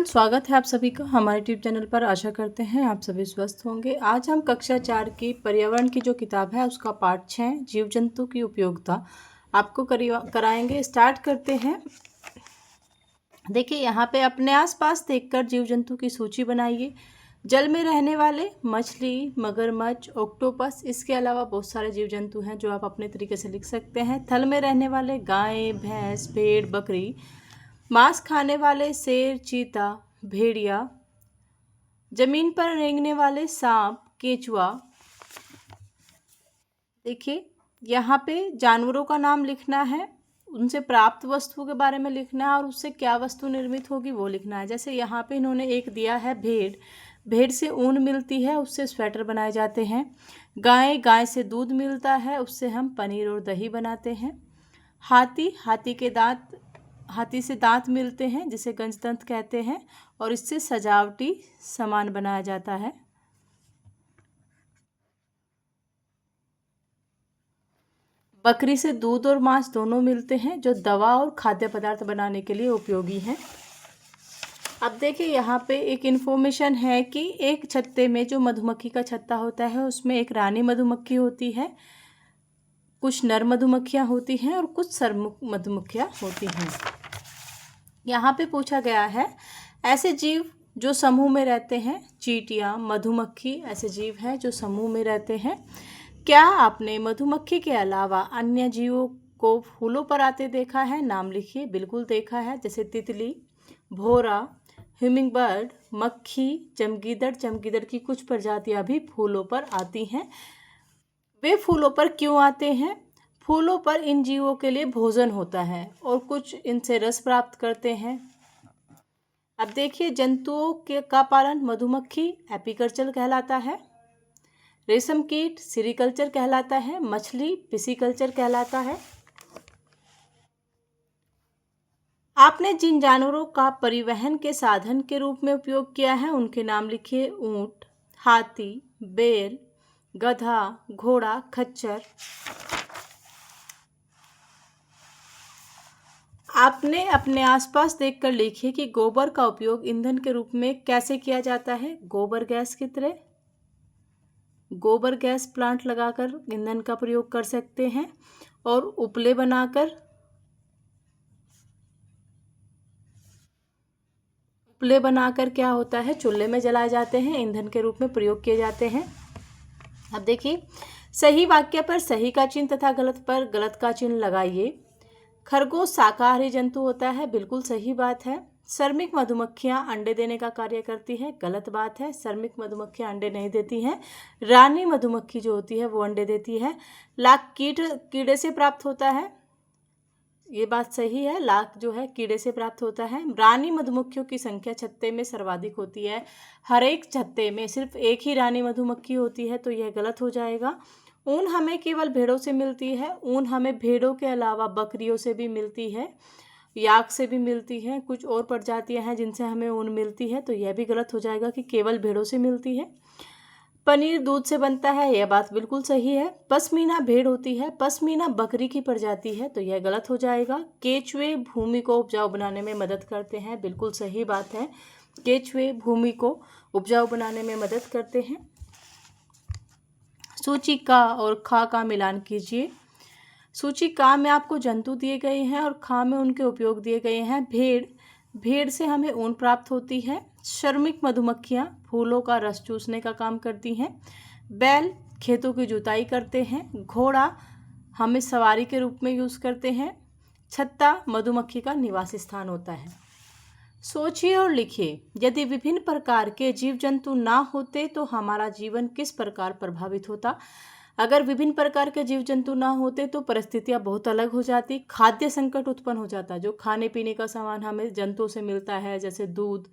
स्वागत है आप सभी का हमारे यूट्यूब चैनल पर। आशा करते हैं आप सभी स्वस्थ होंगे। आज हम कक्षा 4 की पर्यावरण की जो किताब है उसका पाठ 6 जीव जंतु की उपयोगिता आपको कराएंगे। स्टार्ट करते हैं। देखिए यहाँ पे अपने आसपास देखकर जीव जंतु की सूची बनाइए। जल में रहने वाले मछली, मगरमच्छ, ऑक्टोपस, इसके अलावा बहुत सारे जीव जंतु हैं जो आप अपने तरीके से लिख सकते हैं। थल में रहने वाले गाय, भैंस, भेड़, बकरी। मांस खाने वाले शेर, चीता, भेड़िया। जमीन पर रेंगने वाले सांप, केंचुआ। देखिए यहाँ पे जानवरों का नाम लिखना है, उनसे प्राप्त वस्तु के बारे में लिखना है और उससे क्या वस्तु निर्मित होगी वो लिखना है। जैसे यहाँ पे इन्होंने एक दिया है भेड़। भेड़ से ऊन मिलती है, उससे स्वेटर बनाए जाते हैं। गाय, गाय से दूध मिलता है, उससे हम पनीर और दही बनाते हैं। हाथी, हाथी से दांत मिलते हैं जिसे गंजदंत कहते हैं और इससे सजावटी सामान बनाया जाता है। बकरी से दूध और मांस दोनों मिलते हैं जो दवा और खाद्य पदार्थ बनाने के लिए उपयोगी हैं। अब देखिए यहाँ पे एक इन्फॉर्मेशन है कि एक छत्ते में जो मधुमक्खी का छत्ता होता है उसमें एक रानी मधुमक्खी होती है, कुछ नर मधुमक्खियाँ होती हैं और कुछ सरमुख मधुमक्खियाँ होती हैं। यहाँ पे पूछा गया है ऐसे जीव जो समूह में रहते हैं। चींटियाँ, मधुमक्खी ऐसे जीव हैं जो समूह में रहते हैं। क्या आपने मधुमक्खी के अलावा अन्य जीवों को फूलों पर आते देखा है? नाम लिखिए। बिल्कुल देखा है, जैसे तितली, भौरा, ह्यूमिंग बर्ड, मक्खी, चमगीदड़। चमगीदड़ की कुछ प्रजातियां भी फूलों पर आती हैं। वे फूलों पर क्यों आते हैं? फूलों पर इन जीवों के लिए भोजन होता है और कुछ इनसे रस प्राप्त करते हैं। अब देखिए जंतुओं के का पालन मधुमक्खी एपीकल्चर कहलाता है, रेशम कीट सेरीकल्चर कहलाता है, मछली पिसीकल्चर कहलाता है। आपने जिन जानवरों का परिवहन के साधन के रूप में उपयोग किया है उनके नाम लिखिए। ऊंट, हाथी, बैल, गधा, घोड़ा, खच्चर। आपने अपने आसपास देखकर लिखिए कि गोबर का उपयोग ईंधन के रूप में कैसे किया जाता है। गोबर गैस की तरह गोबर गैस प्लांट लगाकर ईंधन का प्रयोग कर सकते हैं और उपले बनाकर क्या होता है, चूल्हे में जलाए जाते हैं, ईंधन के रूप में प्रयोग किए जाते हैं। अब देखिए सही वाक्य पर सही का चिन्ह तथा गलत पर गलत का चिन्ह लगाइए। खरगोश शाकाहारी जंतु होता है, बिल्कुल सही बात है। श्रमिक मधुमक्खियां अंडे देने का कार्य करती है, गलत बात है। श्रमिक मधुमक्खियां अंडे नहीं देती हैं। रानी मधुमक्खी जो होती है वो अंडे देती है। लाख कीड़े से प्राप्त होता है, ये बात सही है। लाख जो है कीड़े से प्राप्त होता है। रानी मधुमक्खियों की संख्या छत्ते में सर्वाधिक होती है, हर एक छत्ते में सिर्फ एक ही रानी मधुमक्खी होती है, तो यह गलत हो जाएगा। ऊन हमें केवल भेड़ों से मिलती है। ऊन हमें भेड़ों के अलावा बकरियों से भी मिलती है, याक से भी मिलती है, कुछ और प्रजातियां हैं जिनसे हमें ऊन मिलती है, तो यह भी गलत हो जाएगा कि केवल भेड़ों से मिलती है। पनीर दूध से बनता है, यह बात बिल्कुल सही है। पश्मीना भेड़ होती है, पश्मीना बकरी की प्रजाति है, तो यह गलत हो जाएगा। केंचुए भूमि को उपजाऊ बनाने में मदद करते हैं, बिल्कुल सही बात है। केंचुए भूमि को उपजाऊ बनाने में मदद करते हैं। सूची का और खा का मिलान कीजिए। सूची का में आपको जंतु दिए गए हैं और खा में उनके उपयोग दिए गए हैं। भेड़ से हमें ऊन प्राप्त होती है। श्रमिक मधुमक्खियाँ फूलों का रस चूसने का काम करती हैं। बैल खेतों की जुताई करते हैं। घोड़ा हमें सवारी के रूप में यूज़ करते हैं। छत्ता मधुमक्खी का निवास स्थान होता है। सोचिए और लिखिए, यदि विभिन्न प्रकार के जीव जंतु ना होते तो हमारा जीवन किस प्रकार प्रभावित होता। अगर विभिन्न प्रकार के जीव जंतु ना होते तो परिस्थितियां बहुत अलग हो जाती। खाद्य संकट उत्पन्न हो जाता, जो खाने पीने का सामान हमें जंतुओं से मिलता है जैसे दूध,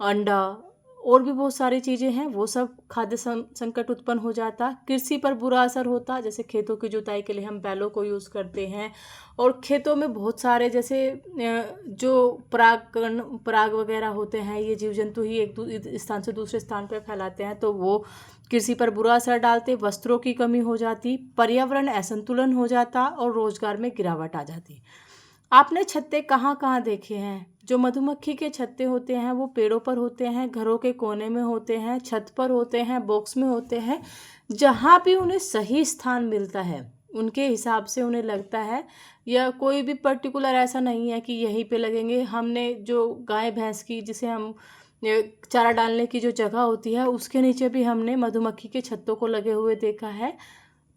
अंडा और भी बहुत सारी चीज़ें हैं, वो सब खाद्य संकट उत्पन्न हो जाता। कृषि पर बुरा असर होता, जैसे खेतों की जुताई के लिए हम बैलों को यूज़ करते हैं और खेतों में बहुत सारे जैसे जो पराग वगैरह होते हैं, ये जीव जंतु ही एक स्थान से दूसरे स्थान पर फैलाते हैं, तो वो कृषि पर बुरा असर डालते। वस्त्रों की कमी हो जाती, पर्यावरण असंतुलन हो जाता और रोजगार में गिरावट आ जाती। आपने छत्ते कहाँ कहाँ देखे हैं? जो मधुमक्खी के छत्ते होते हैं वो पेड़ों पर होते हैं, घरों के कोने में होते हैं, छत पर होते हैं, बॉक्स में होते हैं। जहाँ भी उन्हें सही स्थान मिलता है उनके हिसाब से उन्हें लगता है, या कोई भी पर्टिकुलर ऐसा नहीं है कि यहीं पे लगेंगे। हमने जो गाय भैंस की, जिसे हम चारा डालने की जो जगह होती है, उसके नीचे भी हमने मधुमक्खी के छत्तों को लगे हुए देखा है।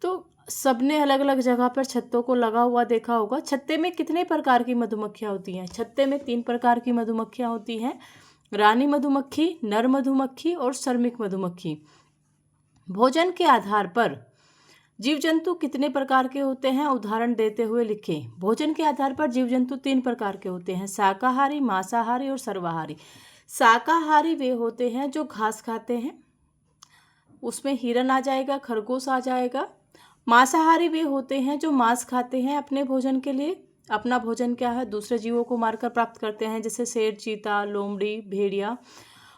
तो सबने अलग अलग जगह पर छत्तों को लगा हुआ देखा होगा। छत्ते में कितने प्रकार की मधुमक्खियाँ होती हैं? छत्ते में 3 प्रकार की मधुमक्खियाँ होती हैं, रानी मधुमक्खी, नर मधुमक्खी और श्रमिक मधुमक्खी। भोजन के आधार पर जीव जंतु कितने प्रकार के होते हैं? उदाहरण देते हुए लिखें। भोजन के आधार पर जीव जंतु 3 प्रकार के होते हैं, शाकाहारी, मांसाहारी और सर्वाहारी। शाकाहारी वे होते हैं जो घास खाते हैं, उसमें हिरन आ जाएगा, खरगोश आ जाएगा। मांसाहारी वे होते हैं जो मांस खाते हैं अपने भोजन के लिए। अपना भोजन क्या है? दूसरे जीवों को मारकर प्राप्त करते हैं, जैसे शेर, चीता, लोमड़ी, भेड़िया।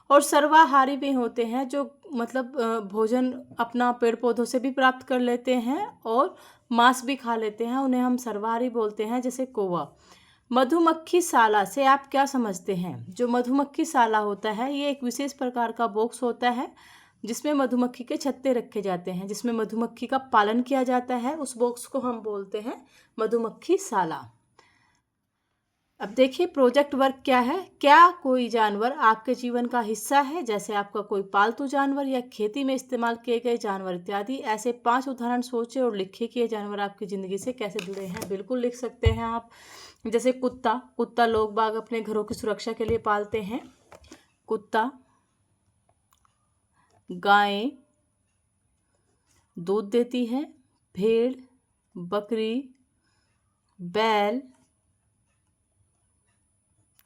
और सर्वाहारी वे होते हैं जो मतलब भोजन अपना पेड़ पौधों से भी प्राप्त कर लेते हैं और मांस भी खा लेते हैं, उन्हें हम सर्वाहारी बोलते हैं, जैसे कौवा। मधुमक्खी शाला से आप क्या समझते हैं? जो मधुमक्खी शाला होता है ये एक विशेष प्रकार का बॉक्स होता है जिसमें मधुमक्खी के छत्ते रखे जाते हैं, जिसमें मधुमक्खी का पालन किया जाता है। उस बॉक्स को हम बोलते हैं मधुमक्खी शाला। अब देखिए प्रोजेक्ट वर्क क्या है। क्या कोई जानवर आपके जीवन का हिस्सा है? जैसे आपका कोई पालतू जानवर या खेती में इस्तेमाल किए गए जानवर इत्यादि। ऐसे 5 उदाहरण सोचें और लिखिए कि ये जानवर आपकी ज़िंदगी से कैसे जुड़े हैं। बिल्कुल लिख सकते हैं आप। जैसे कुत्ता लोग बाग अपने घरों की सुरक्षा के लिए पालते हैं। कुत्ता, गायें दूध देती है, भेड़, बकरी, बैल,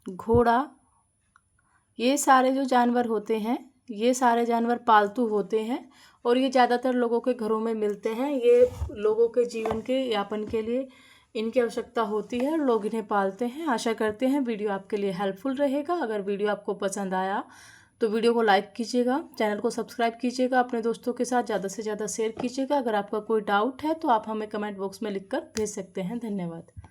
घोड़ा, ये सारे जो जानवर होते हैं ये सारे जानवर पालतू होते हैं और ये ज़्यादातर लोगों के घरों में मिलते हैं। ये लोगों के जीवन के यापन के लिए इनकी आवश्यकता होती है और लोग इन्हें पालते हैं। आशा करते हैं वीडियो आपके लिए हेल्पफुल रहेगा। अगर वीडियो आपको पसंद आया तो वीडियो को लाइक कीजिएगा, चैनल को सब्सक्राइब कीजिएगा, अपने दोस्तों के साथ ज़्यादा से ज़्यादा शेयर कीजिएगा। अगर आपका कोई डाउट है तो आप हमें कमेंट बॉक्स में लिखकर भेज सकते हैं। धन्यवाद।